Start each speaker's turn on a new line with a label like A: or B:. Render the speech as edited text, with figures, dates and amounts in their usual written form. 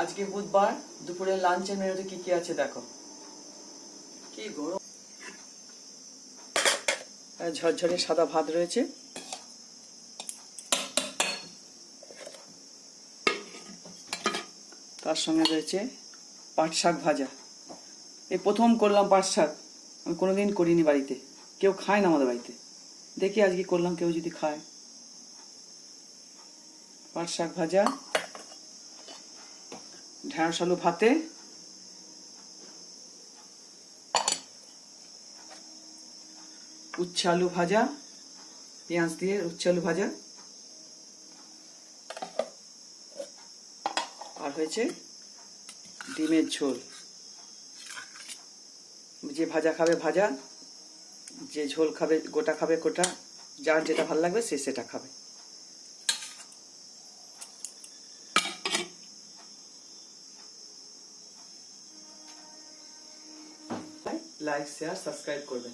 A: আজকে বুধবার, দুপুরে লাঞ্চের মেনুতে কি কি আছে দেখো। কি গরম। ঝরঝরে সাদা ভাত রয়েছে, তার সঙ্গে রয়েছে পাট শাক ভাজা। এই প্রথম করলাম পাট শাক, আমি কোনোদিন করিনি বাড়িতে, কেউ খায় না আমাদের বাড়িতে। দেখি আজকে করলাম, কেউ যদি খায়। পাট শাক ভাজা, ঢেঁড়স আলু ভাতে, উচ্ছে আলু ভাজা, পেঁয়াজ দিয়ে উচ্ছে আলু ভাজা, আর হয়েছে ডিমের ঝোল। যে ভাজা খাবে ভাজা, যে ঝোল খাবে গোটা খাবে গোটা, যার যেটা ভালো লাগবে সে সেটা খাবে। লাইক শেয়ার সাবস্ক্রাইব করবেন।